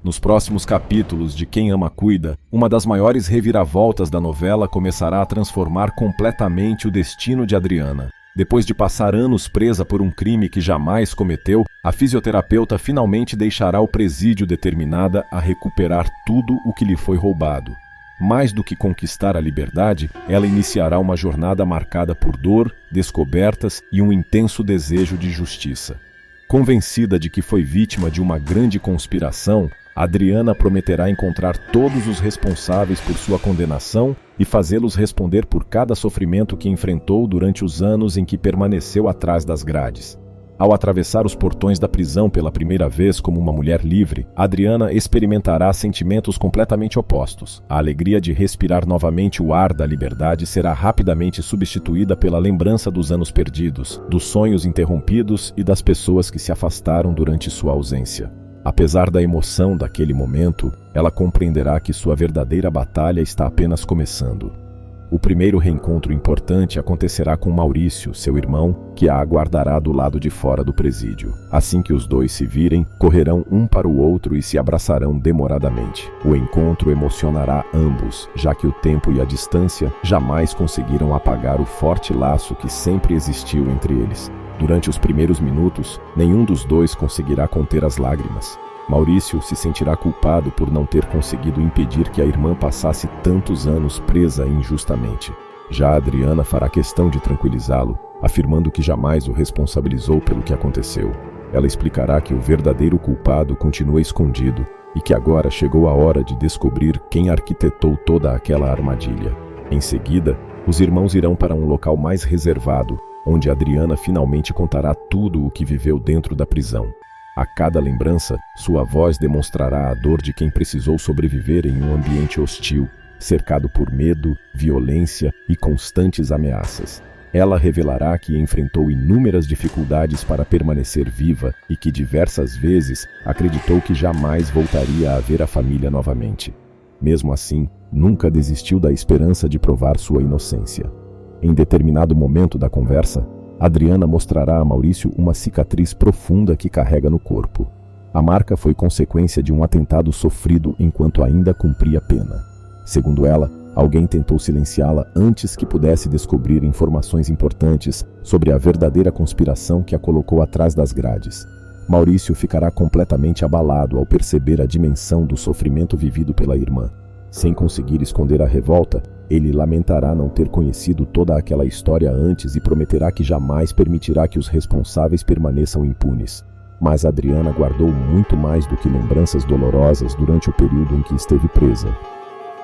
Nos próximos capítulos de Quem Ama Cuida, uma das maiores reviravoltas da novela começará a transformar completamente o destino de Adriana. Depois de passar anos presa por um crime que jamais cometeu, a fisioterapeuta finalmente deixará o presídio determinada a recuperar tudo o que lhe foi roubado. Mais do que conquistar a liberdade, ela iniciará uma jornada marcada por dor, descobertas e um intenso desejo de justiça. Convencida de que foi vítima de uma grande conspiração, Adriana prometerá encontrar todos os responsáveis por sua condenação e fazê-los responder por cada sofrimento que enfrentou durante os anos em que permaneceu atrás das grades. Ao atravessar os portões da prisão pela primeira vez como uma mulher livre, Adriana experimentará sentimentos completamente opostos. A alegria de respirar novamente o ar da liberdade será rapidamente substituída pela lembrança dos anos perdidos, dos sonhos interrompidos e das pessoas que se afastaram durante sua ausência. Apesar da emoção daquele momento, ela compreenderá que sua verdadeira batalha está apenas começando. O primeiro reencontro importante acontecerá com Maurício, seu irmão, que a aguardará do lado de fora do presídio. Assim que os dois se virem, correrão um para o outro e se abraçarão demoradamente. O encontro emocionará ambos, já que o tempo e a distância jamais conseguiram apagar o forte laço que sempre existiu entre eles. Durante os primeiros minutos, nenhum dos dois conseguirá conter as lágrimas. Maurício se sentirá culpado por não ter conseguido impedir que a irmã passasse tantos anos presa injustamente. Já Adriana fará questão de tranquilizá-lo, afirmando que jamais o responsabilizou pelo que aconteceu. Ela explicará que o verdadeiro culpado continua escondido e que agora chegou a hora de descobrir quem arquitetou toda aquela armadilha. Em seguida, os irmãos irão para um local mais reservado, onde Adriana finalmente contará tudo o que viveu dentro da prisão. A cada lembrança, sua voz demonstrará a dor de quem precisou sobreviver em um ambiente hostil, cercado por medo, violência e constantes ameaças. Ela revelará que enfrentou inúmeras dificuldades para permanecer viva e que diversas vezes acreditou que jamais voltaria a ver a família novamente. Mesmo assim, nunca desistiu da esperança de provar sua inocência. Em determinado momento da conversa, Adriana mostrará a Maurício uma cicatriz profunda que carrega no corpo. A marca foi consequência de um atentado sofrido enquanto ainda cumpria pena. Segundo ela, alguém tentou silenciá-la antes que pudesse descobrir informações importantes sobre a verdadeira conspiração que a colocou atrás das grades. Maurício ficará completamente abalado ao perceber a dimensão do sofrimento vivido pela irmã. Sem conseguir esconder a revolta, ele lamentará não ter conhecido toda aquela história antes e prometerá que jamais permitirá que os responsáveis permaneçam impunes. Mas Adriana guardou muito mais do que lembranças dolorosas durante o período em que esteve presa.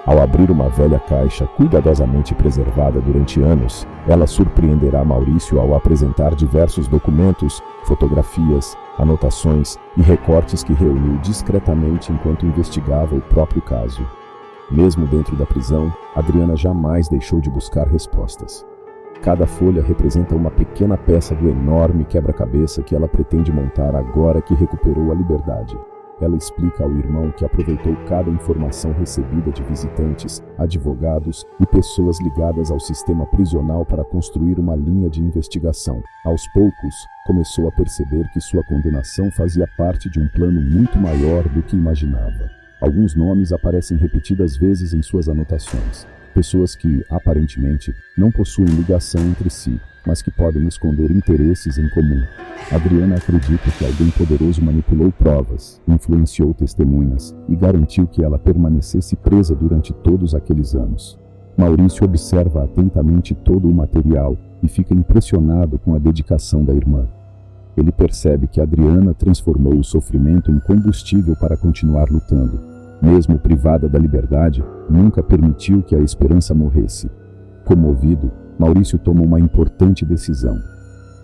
Ao abrir uma velha caixa cuidadosamente preservada durante anos, ela surpreenderá Maurício ao apresentar diversos documentos, fotografias, anotações e recortes que reuniu discretamente enquanto investigava o próprio caso. Mesmo dentro da prisão, Adriana jamais deixou de buscar respostas. Cada folha representa uma pequena peça do enorme quebra-cabeça que ela pretende montar agora que recuperou a liberdade. Ela explica ao irmão que aproveitou cada informação recebida de visitantes, advogados e pessoas ligadas ao sistema prisional para construir uma linha de investigação. Aos poucos, começou a perceber que sua condenação fazia parte de um plano muito maior do que imaginava. Alguns nomes aparecem repetidas vezes em suas anotações. Pessoas que, aparentemente, não possuem ligação entre si, mas que podem esconder interesses em comum. Adriana acredita que alguém poderoso manipulou provas, influenciou testemunhas e garantiu que ela permanecesse presa durante todos aqueles anos. Maurício observa atentamente todo o material e fica impressionado com a dedicação da irmã. Ele percebe que Adriana transformou o sofrimento em combustível para continuar lutando. Mesmo privada da liberdade, nunca permitiu que a esperança morresse. Comovido, Maurício toma uma importante decisão.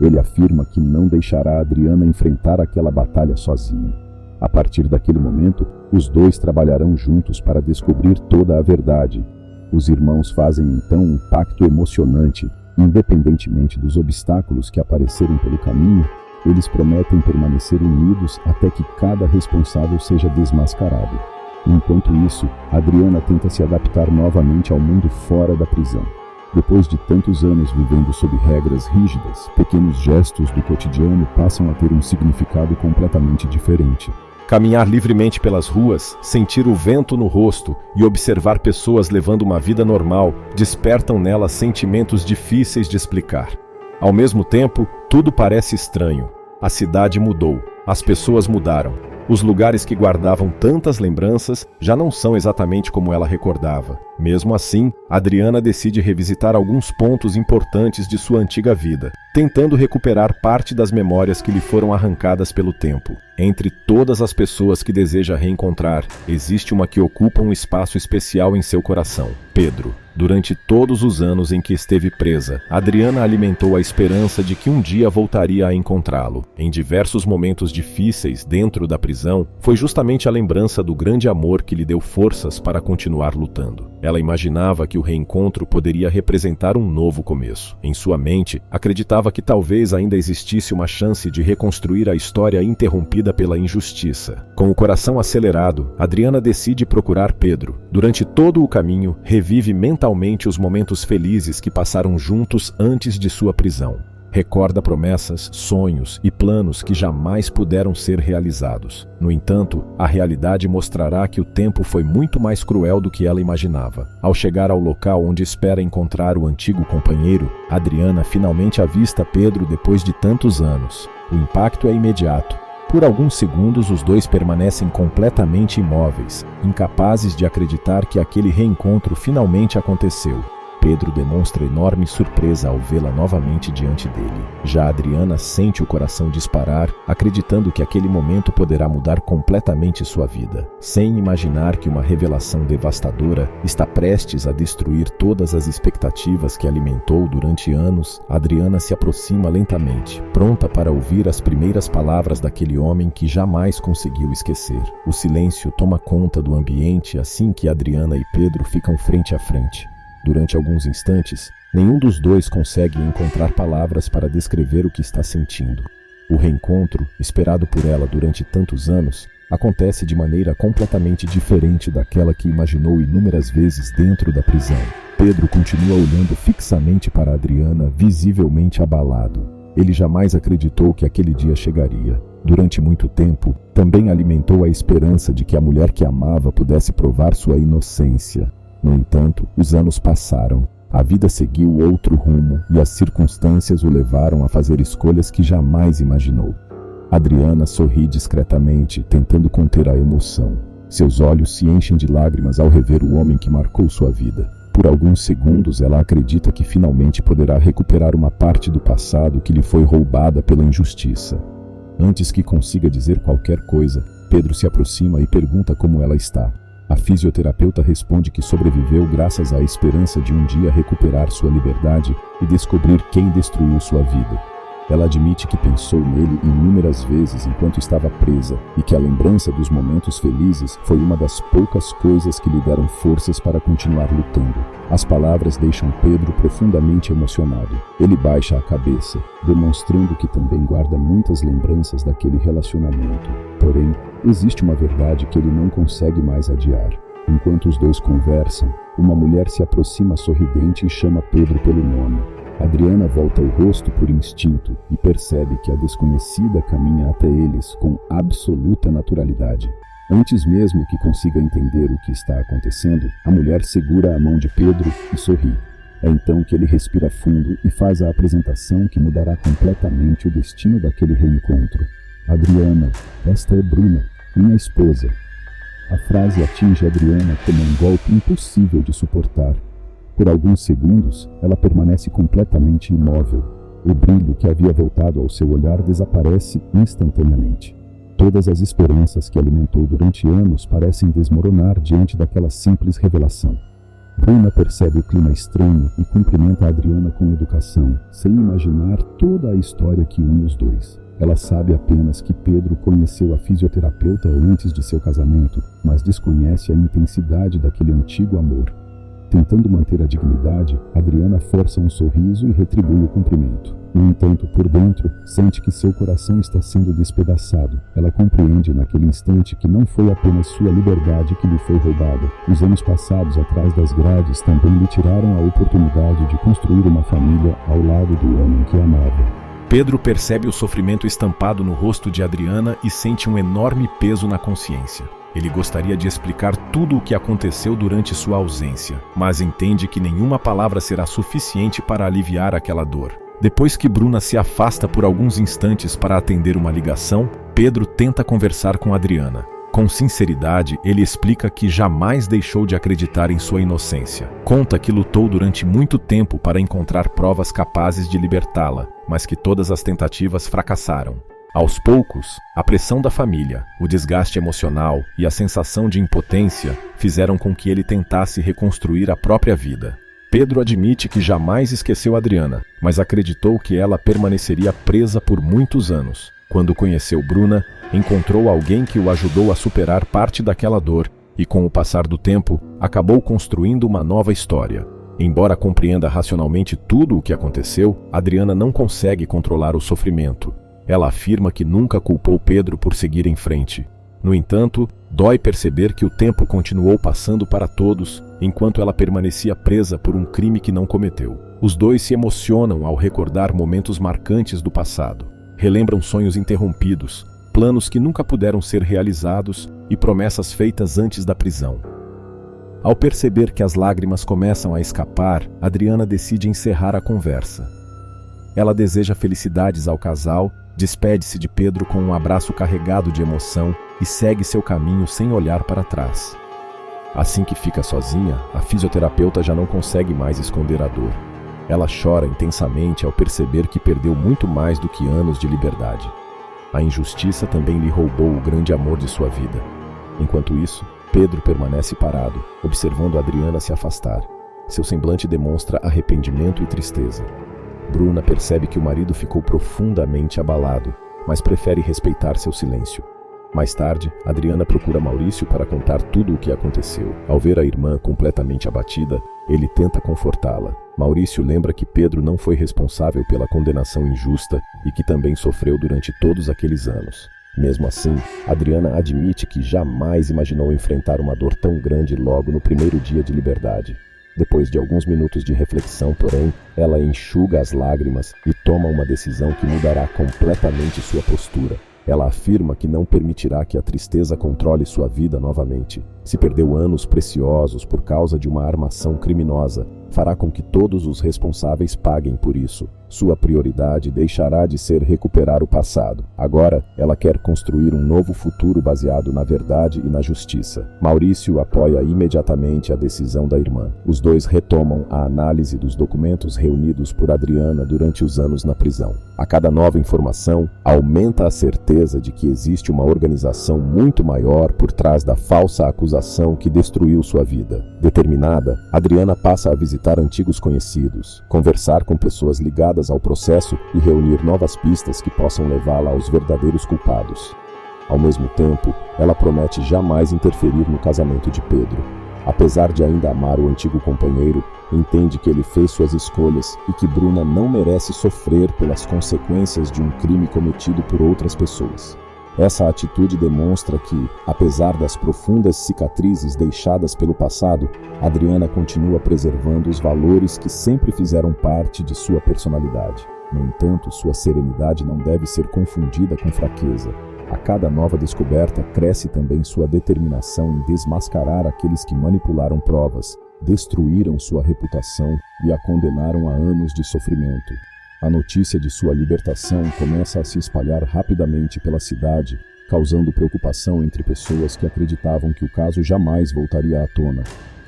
Ele afirma que não deixará Adriana enfrentar aquela batalha sozinha. A partir daquele momento, os dois trabalharão juntos para descobrir toda a verdade. Os irmãos fazem então um pacto emocionante. Independentemente dos obstáculos que aparecerem pelo caminho, eles prometem permanecer unidos até que cada responsável seja desmascarado. Enquanto isso, Adriana tenta se adaptar novamente ao mundo fora da prisão. Depois de tantos anos vivendo sob regras rígidas, pequenos gestos do cotidiano passam a ter um significado completamente diferente. Caminhar livremente pelas ruas, sentir o vento no rosto e observar pessoas levando uma vida normal despertam nela sentimentos difíceis de explicar. Ao mesmo tempo, tudo parece estranho. A cidade mudou, as pessoas mudaram. Os lugares que guardavam tantas lembranças já não são exatamente como ela recordava. Mesmo assim, Adriana decide revisitar alguns pontos importantes de sua antiga vida, tentando recuperar parte das memórias que lhe foram arrancadas pelo tempo. Entre todas as pessoas que deseja reencontrar, existe uma que ocupa um espaço especial em seu coração: Pedro. Durante todos os anos em que esteve presa, Adriana alimentou a esperança de que um dia voltaria a encontrá-lo. Em diversos momentos difíceis dentro da prisão, foi justamente a lembrança do grande amor que lhe deu forças para continuar lutando. Ela imaginava que o reencontro poderia representar um novo começo. Em sua mente, acreditava que talvez ainda existisse uma chance de reconstruir a história interrompida pela injustiça. Com o coração acelerado, Adriana decide procurar Pedro. Durante todo o caminho, revive mentalmente os momentos felizes que passaram juntos antes de sua prisão. Recorda promessas, sonhos e planos que jamais puderam ser realizados. No entanto, a realidade mostrará que o tempo foi muito mais cruel do que ela imaginava. Ao chegar ao local onde espera encontrar o antigo companheiro, Adriana finalmente avista Pedro depois de tantos anos. O impacto é imediato. Por alguns segundos, os dois permanecem completamente imóveis, incapazes de acreditar que aquele reencontro finalmente aconteceu. Pedro demonstra enorme surpresa ao vê-la novamente diante dele. Já Adriana sente o coração disparar, acreditando que aquele momento poderá mudar completamente sua vida, sem imaginar que uma revelação devastadora está prestes a destruir todas as expectativas que alimentou durante anos. Adriana se aproxima lentamente, pronta para ouvir as primeiras palavras daquele homem que jamais conseguiu esquecer. O silêncio toma conta do ambiente assim que Adriana e Pedro ficam frente a frente. Durante alguns instantes, nenhum dos dois consegue encontrar palavras para descrever o que está sentindo. O reencontro, esperado por ela durante tantos anos, acontece de maneira completamente diferente daquela que imaginou inúmeras vezes dentro da prisão. Pedro continua olhando fixamente para Adriana, visivelmente abalado. Ele jamais acreditou que aquele dia chegaria. Durante muito tempo, também alimentou a esperança de que a mulher que amava pudesse provar sua inocência. No entanto, os anos passaram, a vida seguiu outro rumo e as circunstâncias o levaram a fazer escolhas que jamais imaginou. Adriana sorri discretamente, tentando conter a emoção. Seus olhos se enchem de lágrimas ao rever o homem que marcou sua vida. Por alguns segundos, ela acredita que finalmente poderá recuperar uma parte do passado que lhe foi roubada pela injustiça. Antes que consiga dizer qualquer coisa, Pedro se aproxima e pergunta como ela está. A fisioterapeuta responde que sobreviveu graças à esperança de um dia recuperar sua liberdade e descobrir quem destruiu sua vida. Ela admite que pensou nele inúmeras vezes enquanto estava presa e que a lembrança dos momentos felizes foi uma das poucas coisas que lhe deram forças para continuar lutando. As palavras deixam Pedro profundamente emocionado. Ele baixa a cabeça, demonstrando que também guarda muitas lembranças daquele relacionamento. Porém, existe uma verdade que ele não consegue mais adiar. Enquanto os dois conversam, uma mulher se aproxima sorridente e chama Pedro pelo nome. Adriana volta o rosto por instinto e percebe que a desconhecida caminha até eles com absoluta naturalidade. Antes mesmo que consiga entender o que está acontecendo, a mulher segura a mão de Pedro e sorri. É então que ele respira fundo e faz a apresentação que mudará completamente o destino daquele reencontro. Adriana, esta é Bruna, minha esposa. A frase atinge Adriana como um golpe impossível de suportar. Por alguns segundos, ela permanece completamente imóvel. O brilho que havia voltado ao seu olhar desaparece instantaneamente. Todas as esperanças que alimentou durante anos parecem desmoronar diante daquela simples revelação. Bruna percebe o clima estranho e cumprimenta a Adriana com educação, sem imaginar toda a história que une os dois. Ela sabe apenas que Pedro conheceu a fisioterapeuta antes de seu casamento, mas desconhece a intensidade daquele antigo amor. Tentando manter a dignidade, Adriana força um sorriso e retribui o cumprimento. No entanto, por dentro, sente que seu coração está sendo despedaçado. Ela compreende naquele instante que não foi apenas sua liberdade que lhe foi roubada. Os anos passados atrás das grades também lhe tiraram a oportunidade de construir uma família ao lado do homem que amava. Pedro percebe o sofrimento estampado no rosto de Adriana e sente um enorme peso na consciência. Ele gostaria de explicar tudo o que aconteceu durante sua ausência, mas entende que nenhuma palavra será suficiente para aliviar aquela dor. Depois que Bruna se afasta por alguns instantes para atender uma ligação, Pedro tenta conversar com Adriana. Com sinceridade, ele explica que jamais deixou de acreditar em sua inocência. Conta que lutou durante muito tempo para encontrar provas capazes de libertá-la, mas que todas as tentativas fracassaram. Aos poucos, a pressão da família, o desgaste emocional e a sensação de impotência fizeram com que ele tentasse reconstruir a própria vida. Pedro admite que jamais esqueceu Adriana, mas acreditou que ela permaneceria presa por muitos anos. Quando conheceu Bruna, encontrou alguém que o ajudou a superar parte daquela dor e, com o passar do tempo, acabou construindo uma nova história. Embora compreenda racionalmente tudo o que aconteceu, Adriana não consegue controlar o sofrimento. Ela afirma que nunca culpou Pedro por seguir em frente. No entanto, dói perceber que o tempo continuou passando para todos, enquanto ela permanecia presa por um crime que não cometeu. Os dois se emocionam ao recordar momentos marcantes do passado. Relembram sonhos interrompidos, planos que nunca puderam ser realizados e promessas feitas antes da prisão. Ao perceber que as lágrimas começam a escapar, Adriana decide encerrar a conversa. Ela deseja felicidades ao casal, despede-se de Pedro com um abraço carregado de emoção e segue seu caminho sem olhar para trás. Assim que fica sozinha, a fisioterapeuta já não consegue mais esconder a dor. Ela chora intensamente ao perceber que perdeu muito mais do que anos de liberdade. A injustiça também lhe roubou o grande amor de sua vida. Enquanto isso, Pedro permanece parado, observando Adriana se afastar. Seu semblante demonstra arrependimento e tristeza. Bruna percebe que o marido ficou profundamente abalado, mas prefere respeitar seu silêncio. Mais tarde, Adriana procura Maurício para contar tudo o que aconteceu. Ao ver a irmã completamente abatida, ele tenta confortá-la. Maurício lembra que Pedro não foi responsável pela condenação injusta e que também sofreu durante todos aqueles anos. Mesmo assim, Adriana admite que jamais imaginou enfrentar uma dor tão grande logo no primeiro dia de liberdade. Depois de alguns minutos de reflexão, porém, ela enxuga as lágrimas e toma uma decisão que mudará completamente sua postura. Ela afirma que não permitirá que a tristeza controle sua vida novamente. Se perdeu anos preciosos por causa de uma armação criminosa, fará com que todos os responsáveis paguem por isso. Sua prioridade deixará de ser recuperar o passado. Agora, ela quer construir um novo futuro baseado na verdade e na justiça. Maurício apoia imediatamente a decisão da irmã. Os dois retomam a análise dos documentos reunidos por Adriana durante os anos na prisão. A cada nova informação, aumenta a certeza de que existe uma organização muito maior por trás da falsa acusação que destruiu sua vida. Determinada, Adriana passa a visitar antigos conhecidos, conversar com pessoas ligadas ao processo e reunir novas pistas que possam levá-la aos verdadeiros culpados. Ao mesmo tempo, ela promete jamais interferir no casamento de Pedro. Apesar de ainda amar o antigo companheiro, entende que ele fez suas escolhas e que Bruna não merece sofrer pelas consequências de um crime cometido por outras pessoas. Essa atitude demonstra que, apesar das profundas cicatrizes deixadas pelo passado, Adriana continua preservando os valores que sempre fizeram parte de sua personalidade. No entanto, sua serenidade não deve ser confundida com fraqueza. A cada nova descoberta cresce também sua determinação em desmascarar aqueles que manipularam provas, destruíram sua reputação e a condenaram a anos de sofrimento. A notícia de sua libertação começa a se espalhar rapidamente pela cidade, causando preocupação entre pessoas que acreditavam que o caso jamais voltaria à tona.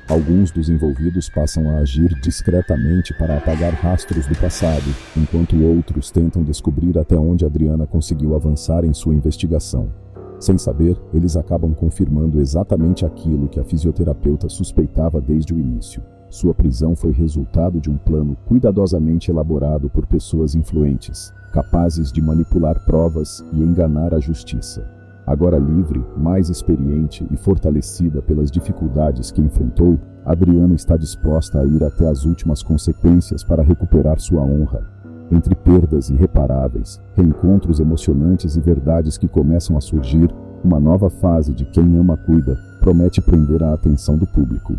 Alguns dos envolvidos passam a agir discretamente para apagar rastros do passado, enquanto outros tentam descobrir até onde Adriana conseguiu avançar em sua investigação. Sem saber, eles acabam confirmando exatamente aquilo que a fisioterapeuta suspeitava desde o início. Sua prisão foi resultado de um plano cuidadosamente elaborado por pessoas influentes, capazes de manipular provas e enganar a justiça. Agora livre, mais experiente e fortalecida pelas dificuldades que enfrentou, Adriana está disposta a ir até as últimas consequências para recuperar sua honra. Entre perdas irreparáveis, reencontros emocionantes e verdades que começam a surgir, uma nova fase de Quem Ama Cuida promete prender a atenção do público.